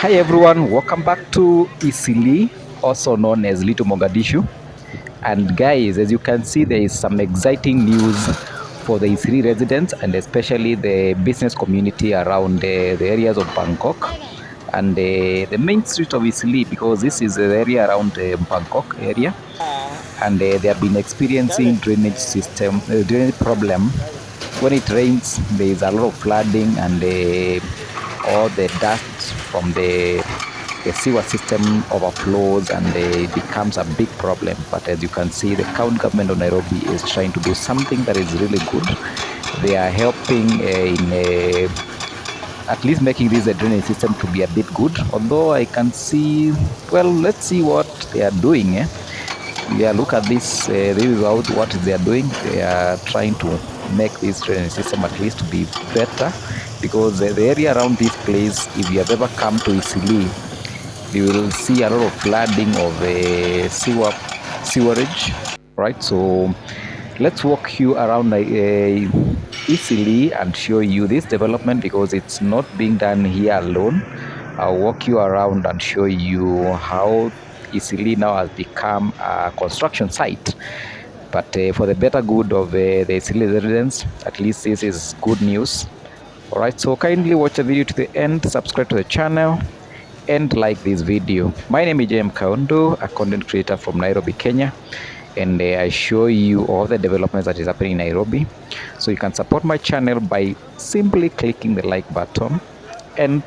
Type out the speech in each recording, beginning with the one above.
Hi everyone, welcome back to Eastleigh, also known as Little Mogadishu. And guys, as you can see, there is some exciting news for the Eastleigh residents and especially the business community around the areas of Bangkok and the main street of Eastleigh, because this is the area around the Bangkok area, and they have been experiencing drainage problem. When it rains, there is a lot of flooding and all the dust from the sewer system overflows and it becomes a big problem. But as you can see, the county government of Nairobi is trying to do something that is really good. They are helping in at least making this drainage system to be a bit good. Although I can see, well, let's see what they are doing. Yeah, look at this. This is what they are doing. They are trying to make this drainage system at least to be better, because the area around this place, if you have ever come to Eastleigh, you will see a lot of flooding of sewerage, right? So let's walk you around Eastleigh and show you this development, because it's not being done here alone. I'll walk you around and show you how Eastleigh now has become a construction site. But for the better good of the Eastleigh residents, at least this is good news. All right, so kindly watch the video to the end, subscribe to the channel, and like this video. My name is JM Kaundo, a content creator from Nairobi, Kenya, and I show you all the developments that is happening in Nairobi. So you can support my channel by simply clicking the like button and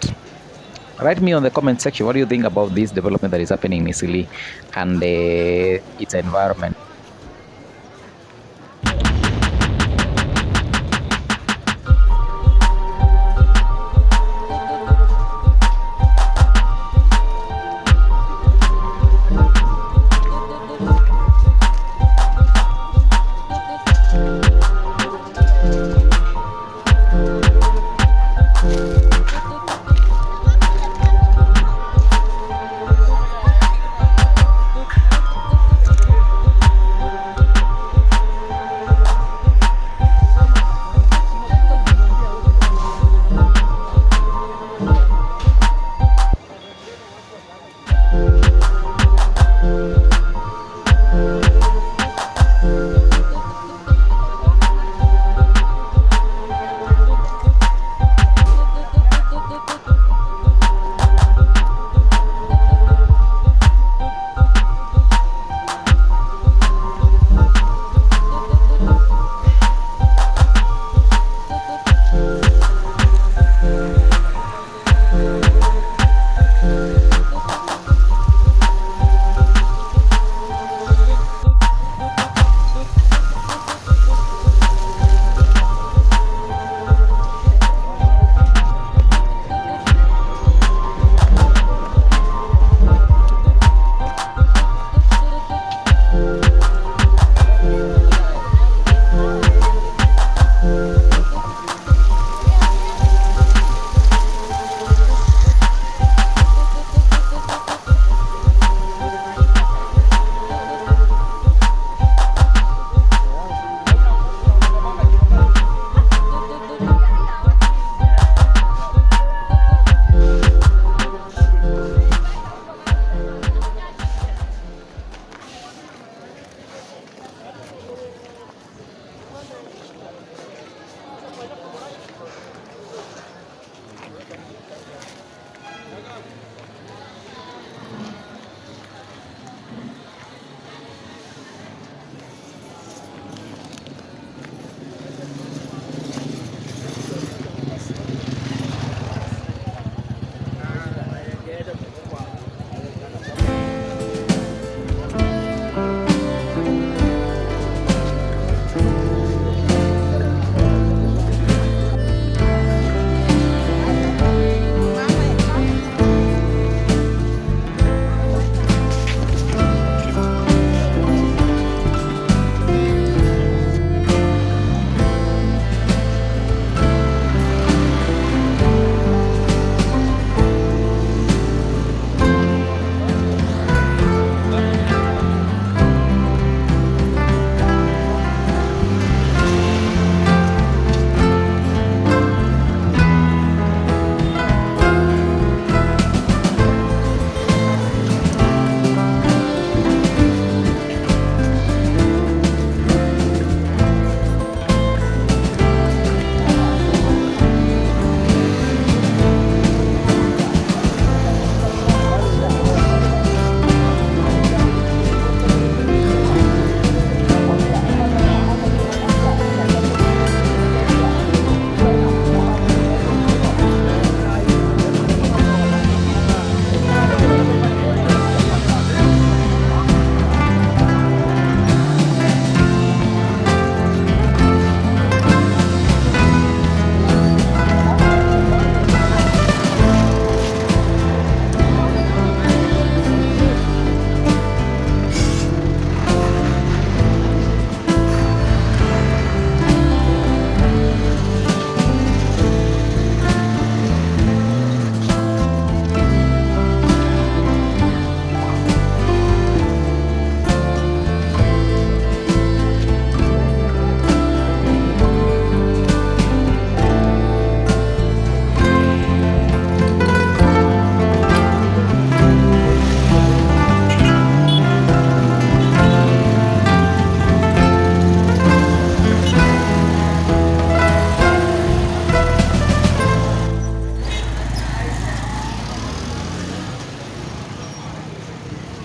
write me on the comment section what do you think about this development that is happening in Eastleigh and its environment.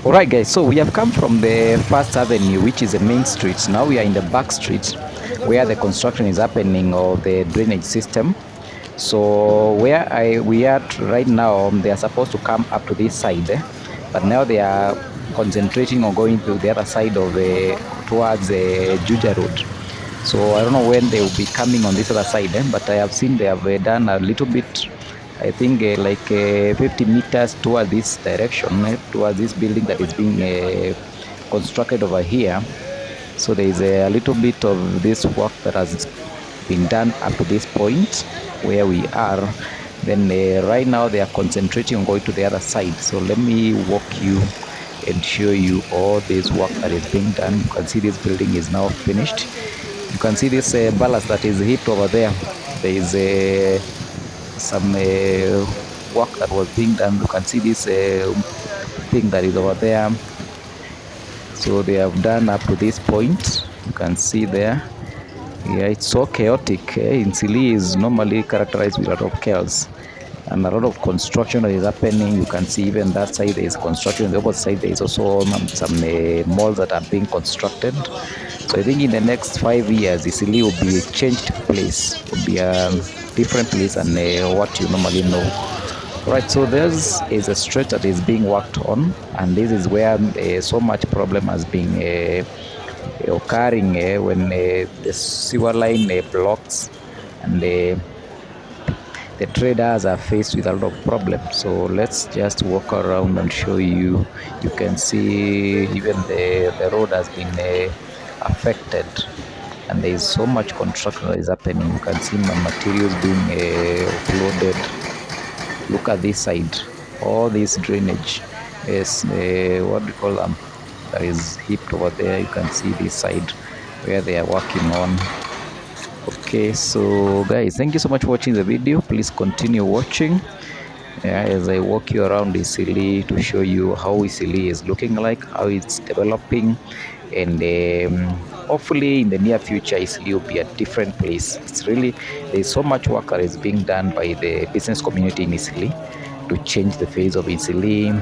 Alright guys, so we have come from the First Avenue, which is the main street. Now we are in the back street where the construction is happening of the drainage system. So where we are right now, they are supposed to come up to this side, but now they are concentrating on going to the other side of towards Juja Road. So I don't know when they will be coming on this other side, but I have seen they have done a little bit, I think like 50 meters toward this direction, towards this building that is being constructed over here. So there is a little bit of this work that has been done up to this point where we are. Then right now they are concentrating on going to the other side. So let me walk you and show you all this work that is being done. You can see this building is now finished. You can see this ballast that is heaped over there. There is some work that was being done. You can see this thing that is over there. So they have done up to this point. You can see there. Yeah, it's so chaotic. Eastleigh is normally characterized with a lot of chaos and a lot of construction that is happening. You can see even that side there is construction. On the opposite side there is also some malls that are being constructed. So I think in the next 5 years, Eastleigh will be a changed place, will be a different place than what you normally know. Right, so this is a stretch that is being worked on, and this is where so much problem has been occurring when the sewer line blocks and the traders are faced with a lot of problems. So let's just walk around and show you. You can see even the road has been affected, and there is so much construction that is happening. You can see my materials being offloaded. Look at this side, all this drainage is what do you call them, that is heaped over there. You can see this side where they are working on. Okay, so guys, thank you so much for watching the video. Please continue watching as I walk you around Eastleigh to show you how Eastleigh is looking like, how it's developing, and hopefully in the near future Eastleigh will be a different place. It's really, there's so much work that is being done by the business community in Eastleigh to change the face of Eastleigh.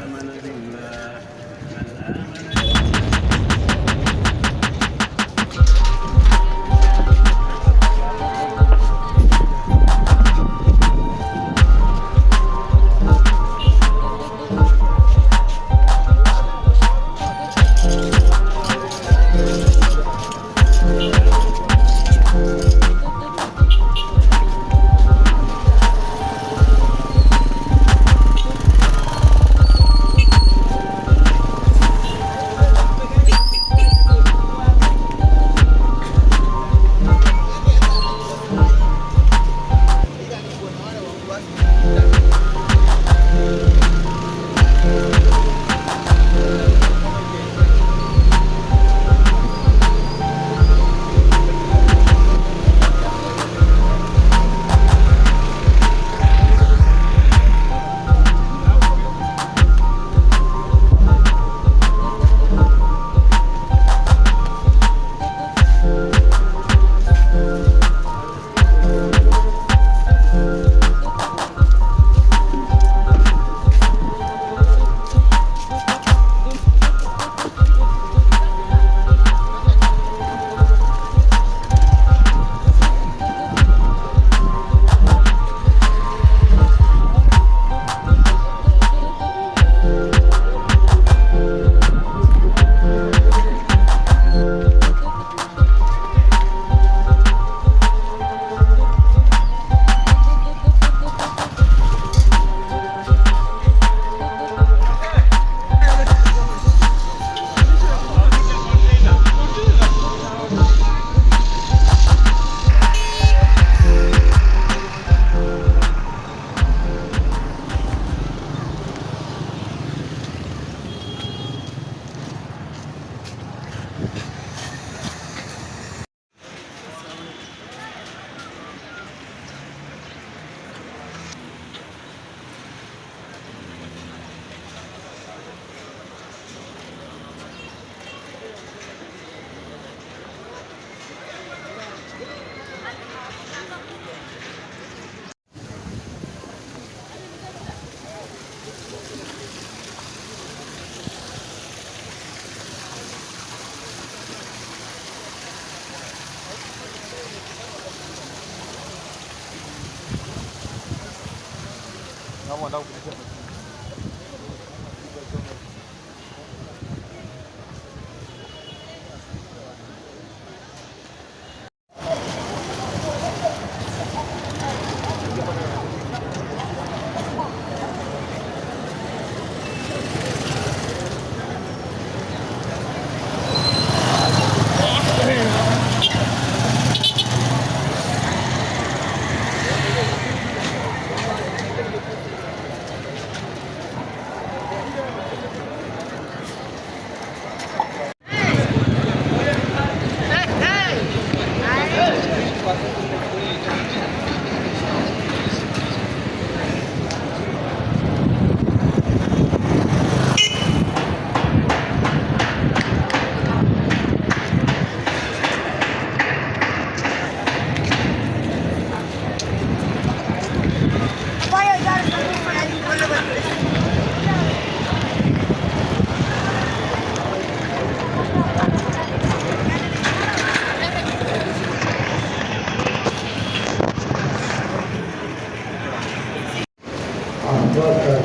But